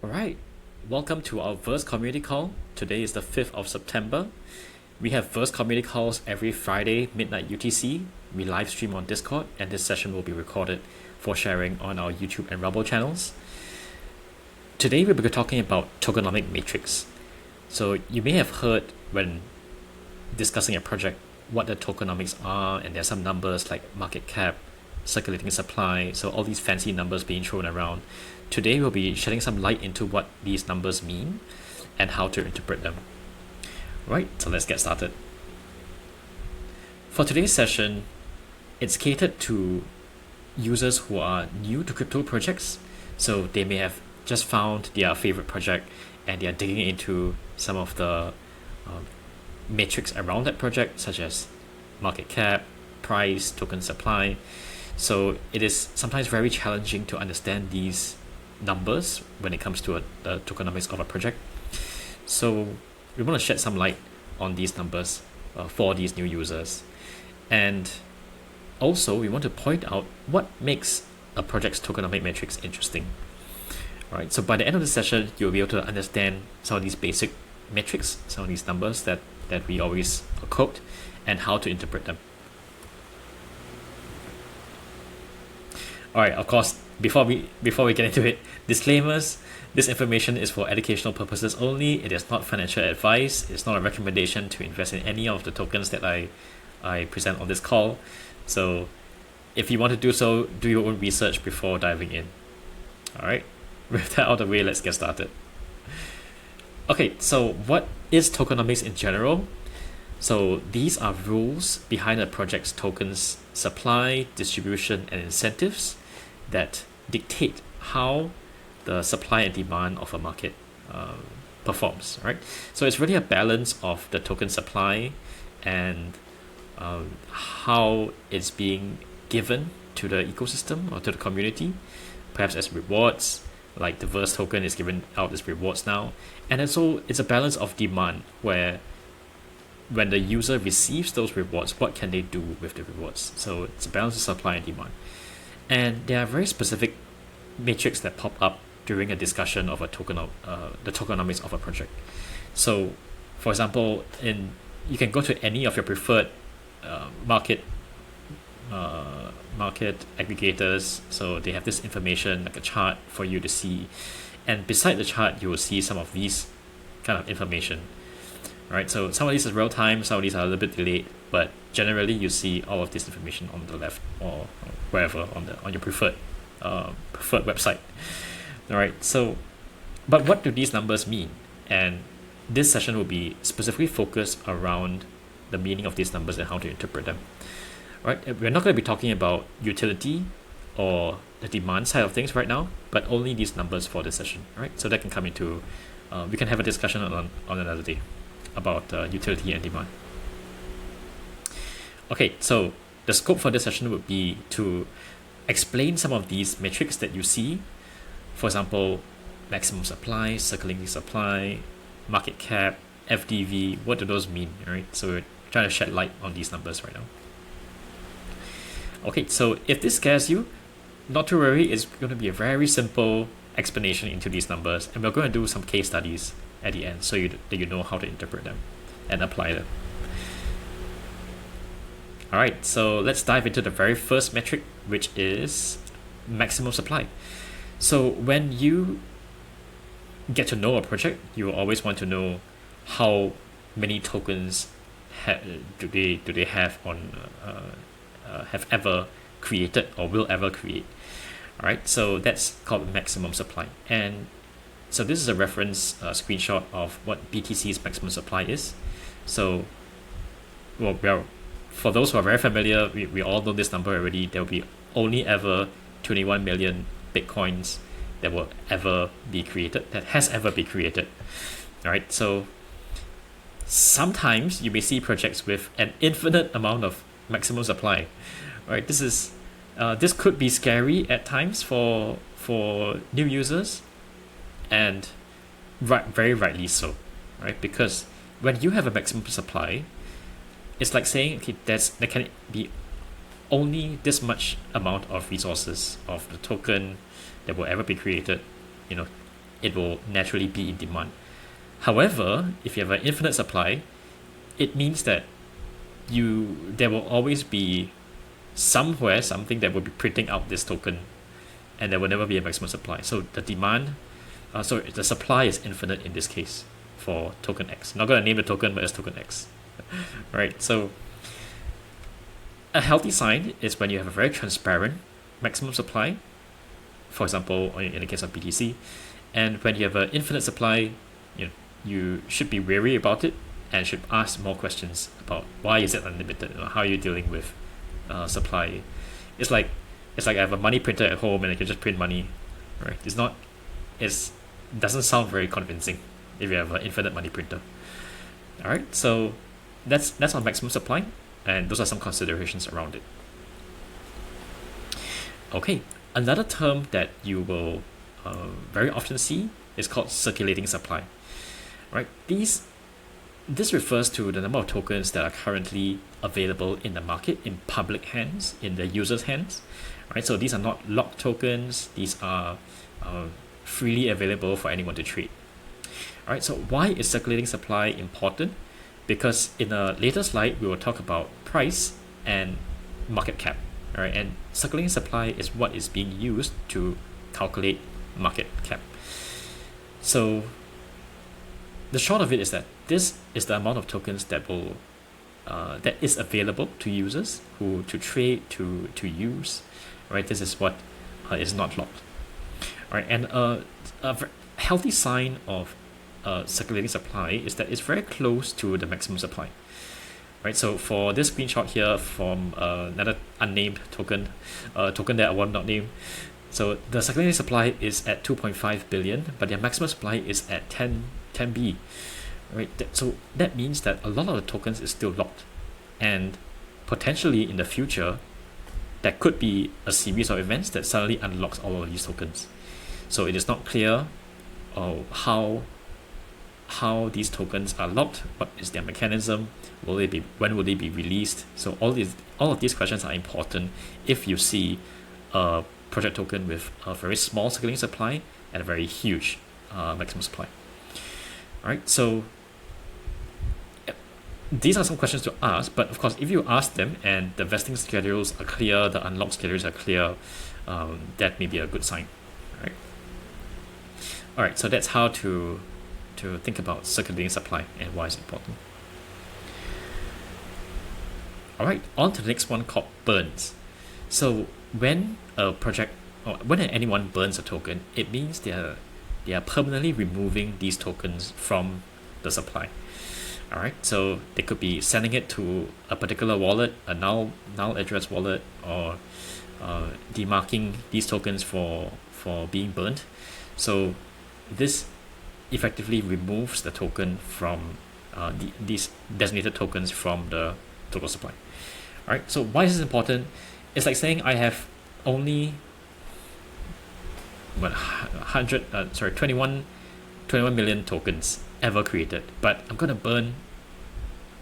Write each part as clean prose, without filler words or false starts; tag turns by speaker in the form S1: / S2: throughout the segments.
S1: Alright, welcome to our Verse community call. Today is the 5th of September. We have Verse community calls every Friday, midnight UTC. We live stream on Discord, and this session will be recorded for sharing on our YouTube and Rumble channels. Today we'll be talking about tokenomic metrics. So you may have heard when discussing a project what the tokenomics are, and there's some numbers like market cap, circulating supply, so all these fancy numbers being thrown around. Today we'll be shedding some light into what these numbers mean and how to interpret them. Right, so let's get started. For today's session, it's catered to users who are new to crypto projects, so they may have just found their favorite project and they are digging into some of the metrics around that project, such as market cap, price, token supply. So it is sometimes very challenging to understand these numbers when it comes to the tokenomics of a project. So we want to shed some light on these numbers for these new users. And also we want to point out what makes a project's tokenomic metrics interesting. Alright, so by the end of the session, you'll be able to understand some of these basic metrics, some of these numbers that we always quote, and how to interpret them. Alright, of course, before we get into it, disclaimers: this information is for educational purposes only. It is not financial advice. It's not a recommendation to invest in any of the tokens that I present on this call. So if you want to do so, do your own research before diving in. Alright, with that out of the way, let's get started. Okay, so what is tokenomics in general? So these are rules behind a project's tokens supply, distribution, and incentives that dictate how the supply and demand of a market performs, right? So it's really a balance of the token supply and how it's being given to the ecosystem or to the community, perhaps as rewards, like the Verse token is given out as rewards now. And also it's a balance of demand, where when the user receives those rewards, what can they do with the rewards? So it's a balance of supply and demand. And there are very specific metrics that pop up during a discussion of a the tokenomics of a project. So, for example, you can go to any of your preferred market aggregators. So they have this information like a chart for you to see, and beside the chart you will see some of these kind of information. Right, so some of these is real time, some of these are a little bit delayed, but generally you see all of this information on the left or wherever on your preferred website. All right, so but what do these numbers mean? And this session will be specifically focused around the meaning of these numbers and how to interpret them. Right, we're not going to be talking about utility or the demand side of things right now, but only these numbers for this session. Right, so that can come into we can have a discussion on another day about utility and demand. Okay, so the scope for this session would be to explain some of these metrics that you see. For example, maximum supply, circulating supply, market cap, FDV. What do those mean? Right, so we're trying to shed light on these numbers right now. Okay, so if this scares you, not to worry, it's going to be a very simple explanation into these numbers, and we're going to do some case studies at the end so that you know how to interpret them and apply them. Alright, so let's dive into the very first metric, which is maximum supply. So when you get to know a project, you will always want to know how many tokens do they have have ever created or will ever create. Alright, so that's called maximum supply. And so this is a reference screenshot of what BTC's maximum supply is. So, well, for those who are very familiar, we all know this number already. There will be only ever 21 million Bitcoins that will ever be created, that has ever been created. Alright, so sometimes you may see projects with an infinite amount of maximum supply. Right, this could be scary at times for new users, and very rightly so, right? Because when you have a maximum supply, it's like saying, okay, there can be only this much amount of resources of the token that will ever be created, it will naturally be in demand. However, if you have an infinite supply, it means that there will always be somewhere something that will be printing out this token, and there will never be a maximum supply. So the supply is infinite in this case for token X. I'm not going to name the token, but it's token X. Right. So a healthy sign is when you have a very transparent maximum supply, for example, in the case of BTC, and when you have an infinite supply, you should be wary about it and should ask more questions about why is it unlimited, how are you dealing with supply. It's like I have a money printer at home and I can just print money, right? It doesn't sound very convincing if you have an infinite money printer. All right, so that's on maximum supply, and those are some considerations around it. Okay, another term that you will very often see is called circulating supply. Right, this refers to the number of tokens that are currently available in the market, in public hands, in the user's hands. Right, so these are not locked tokens. These are freely available for anyone to trade. All right, so why is circulating supply important? Because in a later slide we will talk about price and market cap. All right, and circulating supply is what is being used to calculate market cap. So the short of it is that this is the amount of tokens that is available to users to trade, to use. Right, this is what is not locked. All right, and a healthy sign of circulating supply is that it's very close to the maximum supply. Right, so for this screenshot here from another unnamed token that I will not name. So the circulating supply is at 2.5 billion, but their maximum supply is at 10B. Right, so that means that a lot of the tokens is still locked, and potentially in the future there could be a series of events that suddenly unlocks all of these tokens. So it is not clear how these tokens are locked, what is their mechanism, when will they be released. So all of these questions are important if you see a project token with a very small circulating supply and a very huge maximum supply. All right, so these are some questions to ask, but of course if you ask them and the vesting schedules are clear, the unlock schedules are clear, that may be a good sign. All right, so that's how to think about circulating supply and why it's important. All right, on to the next one called burns. So when anyone burns a token, it means they are permanently removing these tokens from the supply. All right, so they could be sending it to a particular wallet, a null address wallet, or demarking these tokens for being burnt. So this effectively removes the token from these designated tokens from the total supply. All right, so why is this important? It's like saying I have only 21 million tokens ever created, but I'm going to burn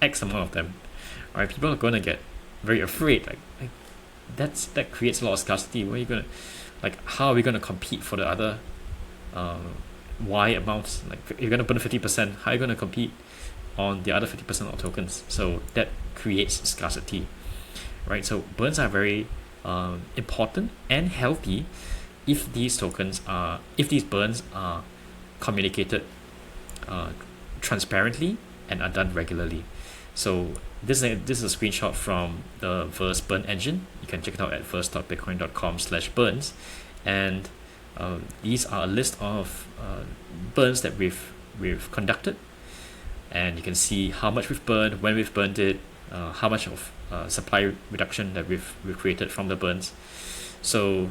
S1: X amount of them. All right, people are going to get very afraid. Like that creates a lot of scarcity. Where are you going to, how are we going to compete for the other Y amounts? Like, if you're going to burn 50%, how are you going to compete on the other 50% of tokens? So that creates scarcity, right? So burns are very important and healthy if these burns are communicated transparently and are done regularly. So this is a screenshot from the Verse burn engine. You can check it out at verse.bitcoin.com/burns, and these are a list of burns that we've conducted, and you can see how much we've burned, when we've burned it, how much of supply reduction that we've created from the burns. So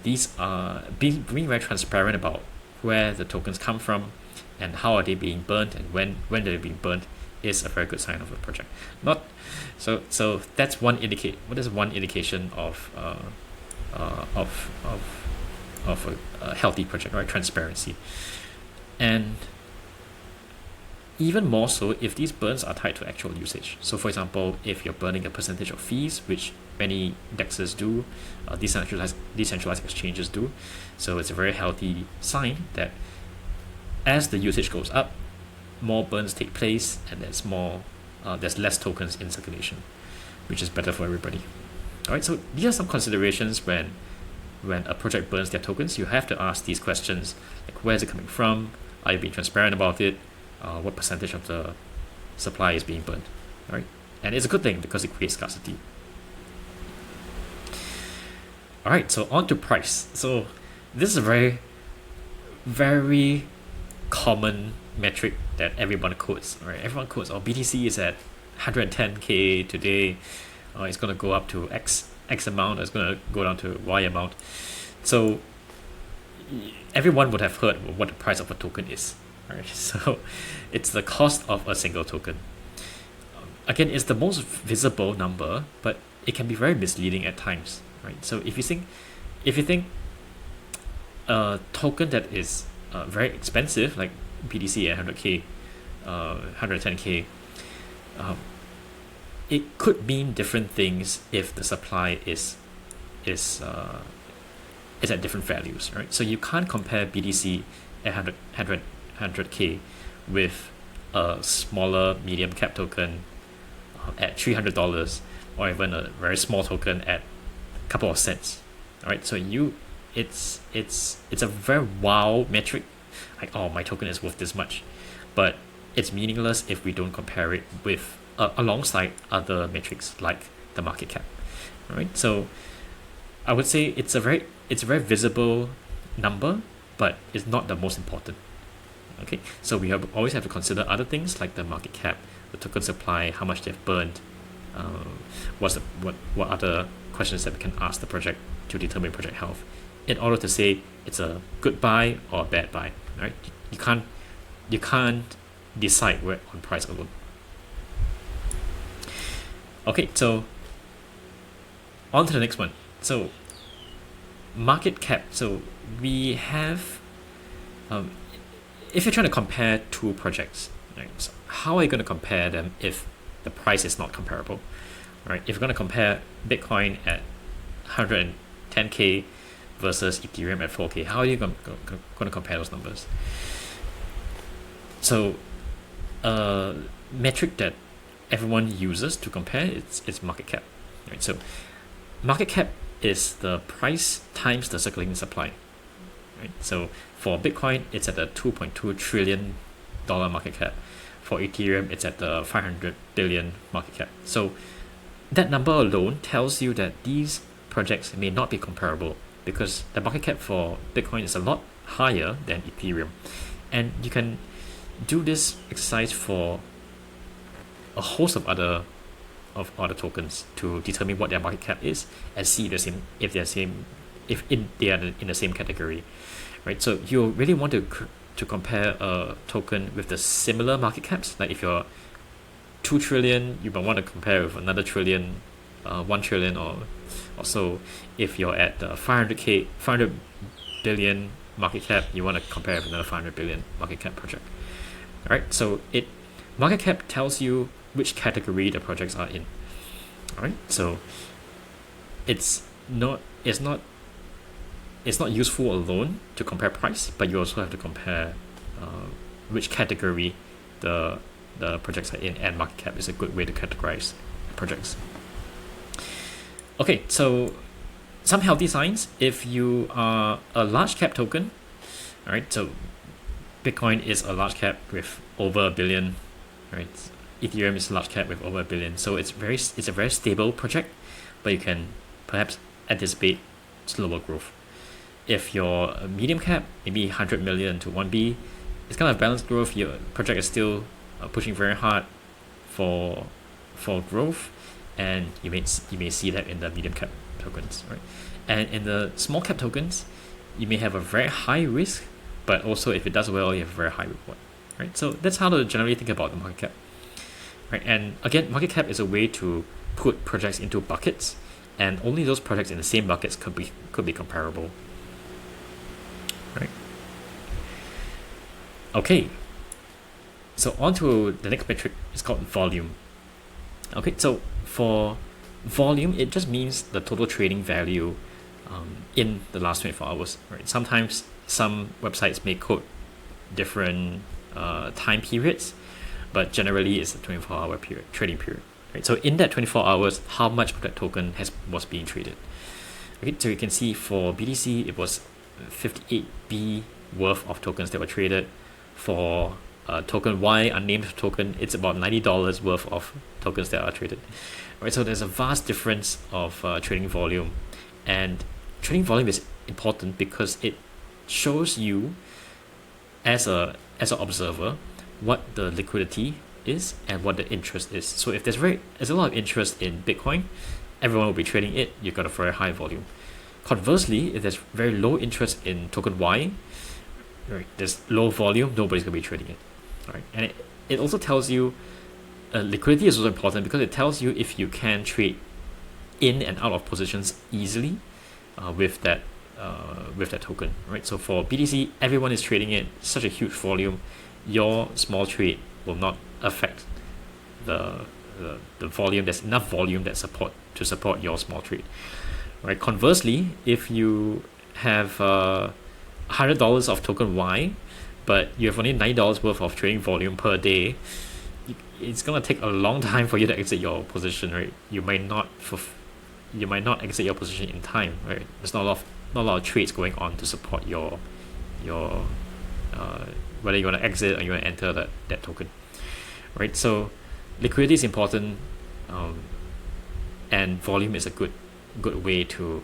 S1: these are being very transparent about where the tokens come from and how are they being burnt and when they're being burnt is a very good sign of a project. So that's one indication of a healthy project, right? Transparency. And even more so if these burns are tied to actual usage. So for example, if you're burning a percentage of fees, which many DEXs do, decentralized exchanges do. So it's a very healthy sign that as the usage goes up, more burns take place, and there's less tokens in circulation, which is better for everybody. All right, so these are some considerations when a project burns their tokens. You have to ask these questions, like where is it coming from? Are you being transparent about it? What percentage of the supply is being burned? All right, and it's a good thing because it creates scarcity. All right, so on to price. So this is a very, very common metric that everyone quotes. Right, everyone quotes, BTC is at 110k today. It's going to go up to X amount. It's going to go down to Y amount. So everyone would have heard what the price of a token is. Right, so it's the cost of a single token. Again, it's the most visible number, but it can be very misleading at times. Right, so if you think a token that is very expensive, like BTC at 100k, 110k, it could mean different things if the supply is at different values, right? So you can't compare BTC at 100k with a smaller medium cap token at $300, or even a very small token at a couple of cents. All right, so it's a very wow metric, like, oh, my token is worth this much, but it's meaningless if we don't compare it with alongside other metrics like the market cap. All right, so I would say it's a very visible number, but it's not the most important. Okay, so we always have to consider other things like the market cap, the token supply, how much they've burned, what other questions that we can ask the project to determine project health, in order to say it's a good buy or a bad buy. Right? You can't decide on price alone. Okay, so on to the next one. So market cap. So we have, if you're trying to compare two projects, right, so how are you going to compare them if the price is not comparable? Right? If you're going to compare Bitcoin at 110k versus Ethereum at 4k, how are you going to compare those numbers? So a metric that everyone uses to compare it's market cap. Right? So market cap is the price times the circulating supply. Right? So for Bitcoin, it's at the $2.2 trillion market cap. For Ethereum, it's at the 500 billion market cap. So that number alone tells you that these projects may not be comparable, because the market cap for Bitcoin is a lot higher than Ethereum. And you can do this exercise for a host of other tokens to determine what their market cap is, and see if they are in the same category, right? So you really want to compare a token with the similar market caps. Like if you're 2 trillion, you might want to compare with another trillion, 1 trillion or so. If you're at the 500 billion market cap, you want to compare with another 500 billion market cap project. All right, so market cap tells you which category the projects are in. All right, so it's not useful alone to compare price, but you also have to compare which category the projects are in, and market cap is a good way to categorize projects. Okay, so some healthy signs. If you are a large cap token, all right, so Bitcoin is a large cap with over $1 billion, right? Ethereum is a large cap with over $1 billion. So it's a very stable project, but you can perhaps anticipate slower growth. If you're a medium cap, maybe 100 million to 1B, it's kind of balanced growth. Your project is still pushing very hard for growth, and you may see that in the medium cap tokens, right? And in the small cap tokens, you may have a very high risk, but also if it does well, you have a very high reward, right? So that's how to generally think about the market cap, right? And again, market cap is a way to put projects into buckets, and only those projects in the same buckets could be comparable, right? Okay, so on to the next metric. It's called volume. Okay, so for volume, it just means the total trading value in the last 24 hours, right? Sometimes some websites may quote different time periods, but generally it's a 24-hour period, trading period, right? So in that 24 hours, how much of that token was being traded? Okay, so you can see for BTC, it was 58B worth of tokens that were traded. For token Y, unnamed token, it's about $90 worth of tokens that are traded. Right, so there's a vast difference of trading volume, and trading volume is important because it shows you as an observer what the liquidity is and what the interest is. So if there's a lot of interest in Bitcoin, everyone will be trading it. You've got a very high volume. Conversely, if there's very low interest in token Y, right, there's low volume, nobody's going to be trading it. Right? And it also tells you liquidity is also important because it tells you if you can trade in and out of positions easily with that token. Right? So for BTC, everyone is trading it, such a huge volume, your small trade will not affect the volume. There's enough volume to support your small trade. Right? Conversely, if you have $100 of token Y, but you have only $9 worth of trading volume per day, it's gonna take a long time for you to exit your position, right? You might not exit your position in time, right? There's not a lot of trades going on to support your whether you want to exit or you want to enter that token, right? So liquidity is important, and volume is a good way to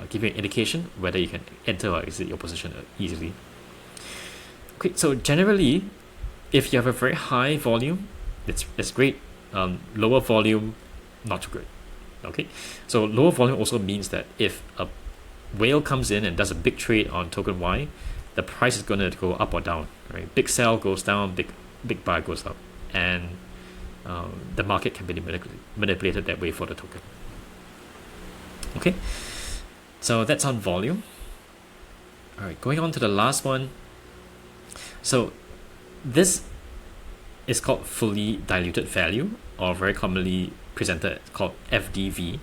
S1: give you an indication whether you can enter or exit your position easily. Okay, so generally, if you have a very high volume, it's great. Lower volume, not so good. Okay, so lower volume also means that if a whale comes in and does a big trade on token Y, the price is going to go up or down. Right, big sell goes down, big buy goes up, and the market can be manipulated that way for the token. Okay, so that's on volume. All right, going on to the last one. So this is called fully diluted value, or very commonly presented called FDV.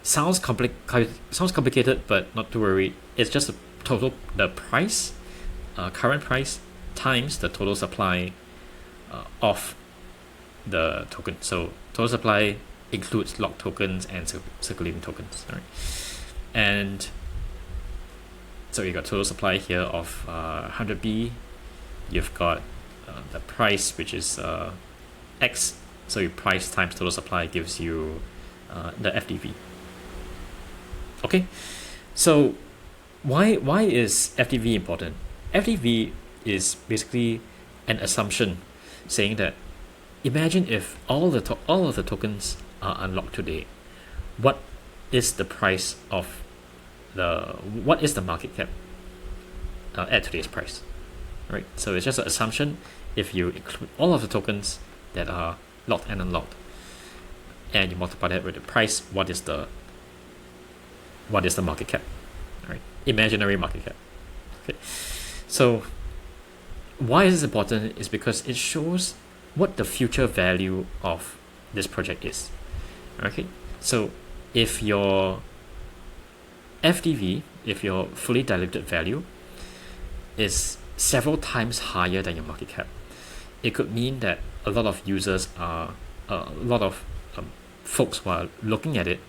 S1: Sounds complicated, but not to worry. It's just the price, current price times the total supply of the token. So total supply includes locked tokens and circulating tokens. All right, and so you got total supply here of 100B. You've got the price, which is X. So your price times total supply gives you the FDV. Okay, so why is FDV important? FDV is basically an assumption saying that imagine if all of the tokens are unlocked today, what is the price of what is the market cap at today's price? Right, so it's just an assumption. If you include all of the tokens that are locked and unlocked, and you multiply that with the price, what is the market cap? All right, imaginary market cap. Okay, so why is this important? Is because it shows what the future value of this project is. Okay, so if your FDV, if your fully diluted value is several times higher than your market cap, it could mean that a lot of users are a lot of folks who are looking at it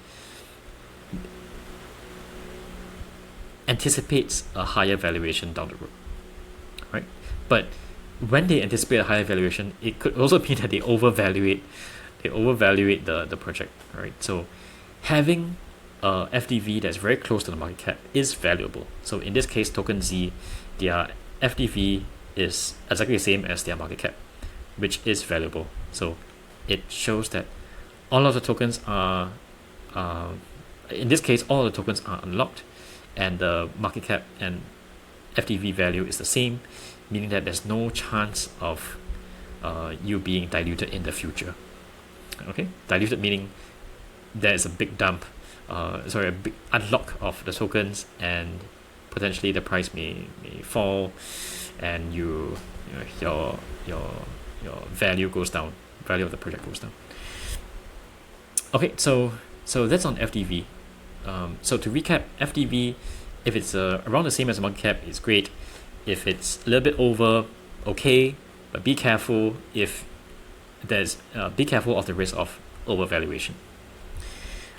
S1: anticipates a higher valuation down the road, right? But when they anticipate a higher valuation, it could also mean that they overvaluate the project, right? So having a FDV that's very close to the market cap is valuable. So in this case, token Z, their FDV is exactly the same as their market cap, which is valuable. So it shows that all of the tokens are, in this case, all of the tokens are unlocked, and the market cap and FDV value is the same, meaning that there's no chance of you being diluted in the future. Okay, diluted meaning there's a big dump, a big unlock of the tokens, and potentially the price may fall, and your value goes down, value of the project goes down. Okay, so So that's on FDV. So to recap, FDV, if it's around the same as the market cap, it's great. If it's a little bit over, okay, but be careful if be careful of the risk of overvaluation.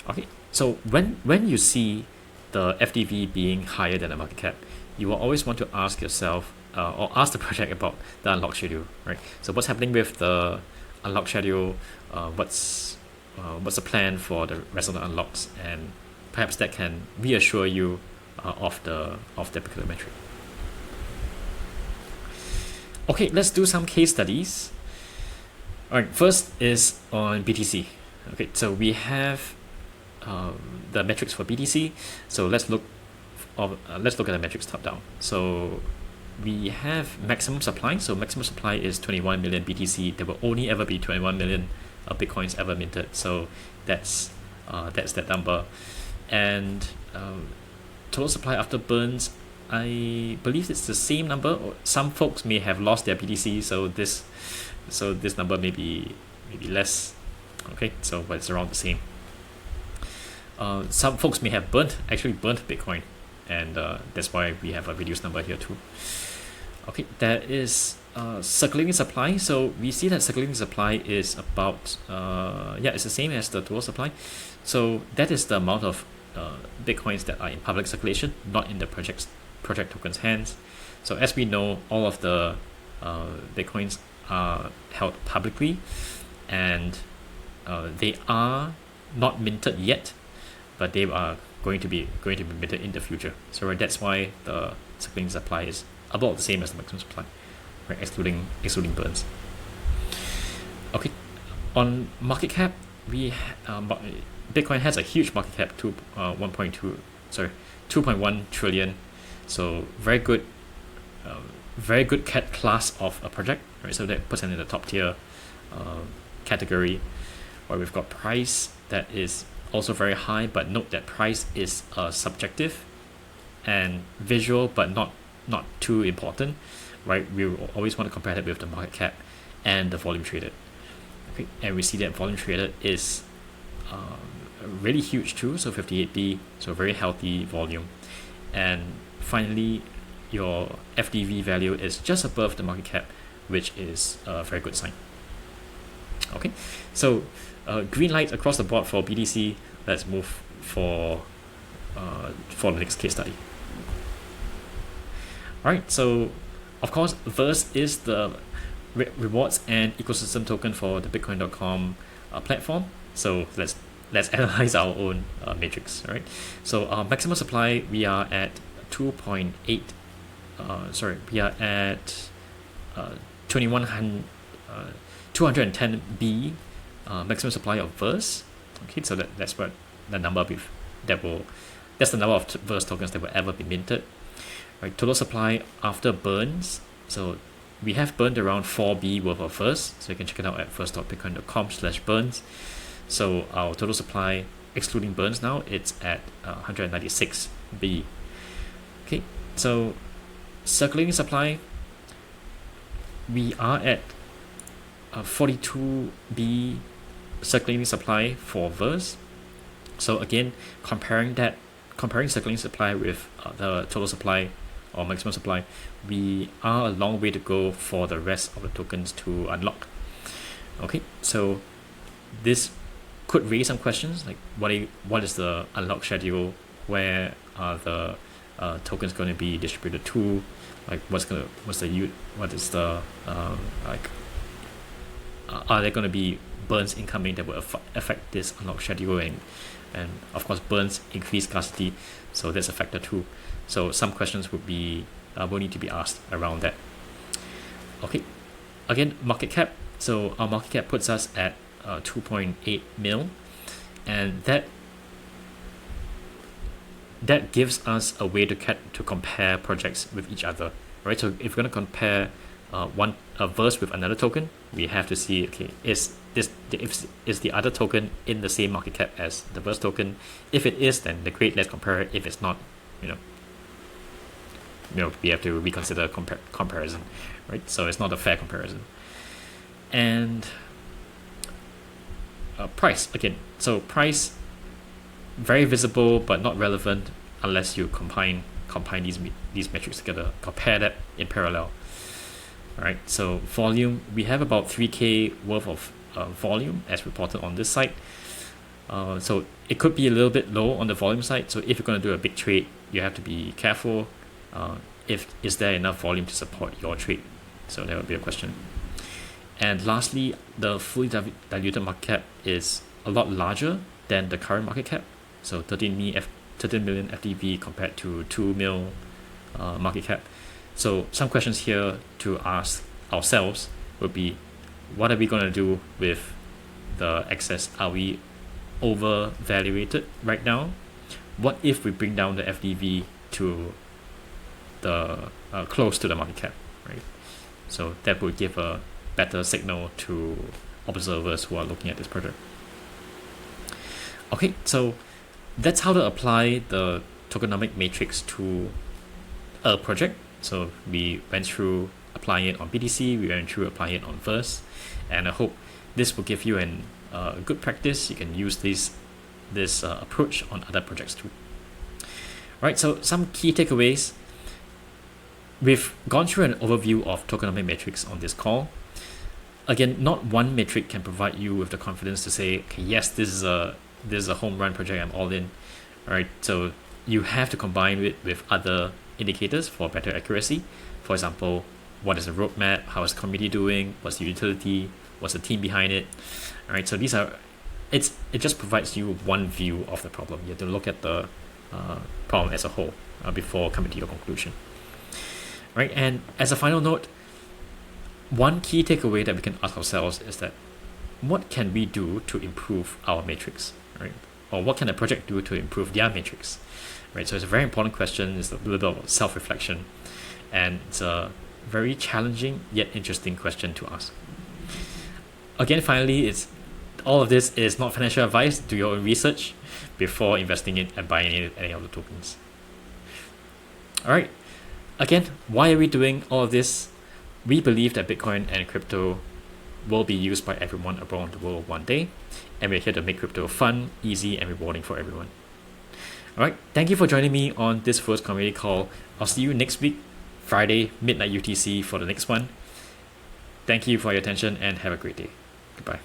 S1: Okay, so when you see the FDV being higher than the market cap, you will always want to ask yourself or ask the project about the unlock schedule, right? So what's happening with the unlock schedule? What's the plan for the rest of the unlocks? And perhaps that can reassure you of that particular metric. Okay, let's do some case studies. All right, first is on BTC. Okay, so we have the metrics for BTC. So let's look at the metrics top down. So we have maximum supply. So maximum supply is 21 million BTC. There will only ever be 21 million Bitcoins ever minted. So that's that number. And total supply after burns, I believe it's the same number. Some folks may have lost their BTC, so this number may be less. Okay, but it's around the same. Some folks may have actually burnt Bitcoin, and that's why we have a reduced number here too. Okay, there is circulating supply. So we see that circulating supply is about it's the same as the total supply. So that is the amount of Bitcoins that are in public circulation, not in the project tokens' hands. So as we know, all of the Bitcoins are held publicly, and they are not minted yet, but they are going to be minted in the future. So that's why the circulating supply is about the same as the maximum supply, right? Excluding burns. Okay, on market cap, Bitcoin has a huge market cap, 2.1 trillion. So very good class of a project, right? So that puts it in the top tier category. Where we've got price that is also very high, but note that price is subjective and visual, but not too important, right? We always want to compare that with the market cap and the volume traded. Okay, and we see that volume traded is really huge too, so 58B, so very healthy volume. And finally, your FDV value is just above the market cap, which is a very good sign. Okay, so green light across the board for BTC. Let's move for the next case study. All right, so of course, Verse is the rewards and ecosystem token for the Bitcoin.com platform. So let's analyze our own matrix. All right, so our maximum supply, we are at 2.8. We are at 210 B maximum supply of Verse. Okay, so that's what the number that's the number of Verse tokens that will ever be minted. Right, total supply after burns. So we have burned around 4B worth of Verse. So you can check it out at verse.bitcoin.com/burns. So our total supply excluding burns now, it's at 196 B. Okay, so circulating supply, we are at 42 B circulating supply for Verse. So again, comparing circulating supply with the total supply or maximum supply, we are a long way to go for the rest of the tokens to unlock. Okay, so this could raise some questions like what is the unlock schedule? Where are the tokens going to be distributed to? Like are there going to be burns incoming that will affect this unlock schedule, and of course burns increase scarcity, so that's a factor too. So some questions will need to be asked around that. Okay, again, market cap. So our market cap puts us at 2.8 mil, and that gives us a way to compare projects with each other, right? So if we're going to compare a Verse with another token, we have to see, okay, is the other token in the same market cap as the Verse token? If it is, then great, let's compare it. If it's not, we have to reconsider comparison, right? So it's not a fair comparison. And price again. So price, very visible but not relevant unless you combine these metrics together, compare that in parallel. All right, so volume, we have about 3K worth of volume as reported on this site. So it could be a little bit low on the volume side. So if you're going to do a big trade, you have to be careful. If is there enough volume to support your trade? So that would be a question. And lastly, the fully diluted market cap is a lot larger than the current market cap. So 13 million FDV compared to 2 mil market cap. So some questions here to ask ourselves would be, what are we going to do with the excess? Are we overvaluated right now? What if we bring down the FDV to the close to the market cap, right? So that would give a better signal to observers who are looking at this project. Okay, so that's how to apply the tokenomic matrix to a project. So we went through applying it on BTC, we went through applying it on Verse, and I hope this will give you a good practice. You can use this approach on other projects too. Right, so some key takeaways. We've gone through an overview of tokenomic metrics on this call. Again, not one metric can provide you with the confidence to say, okay, yes, this is a home run project, I'm all in. All right, so you have to combine it with other indicators for better accuracy. For example, what is the roadmap? How is the community doing? What's the utility? What's the team behind it? All right, so it just provides you one view of the problem. You have to look at the problem as a whole before coming to your conclusion. Right, and as a final note, one key takeaway that we can ask ourselves is that what can we do to improve our matrix, right? Or what can a project do to improve their matrix, right? So it's a very important question. It's a little bit of self-reflection, and it's a very challenging yet interesting question to ask. Again, finally, all of this is not financial advice. Do your own research before investing in and buying any of the tokens. All right. Again, why are we doing all of this? We believe that Bitcoin and crypto will be used by everyone around the world one day, and we're here to make crypto fun, easy, and rewarding for everyone. All right, thank you for joining me on this first community call. I'll see you next week, Friday, midnight UTC for the next one. Thank you for your attention and have a great day. Goodbye.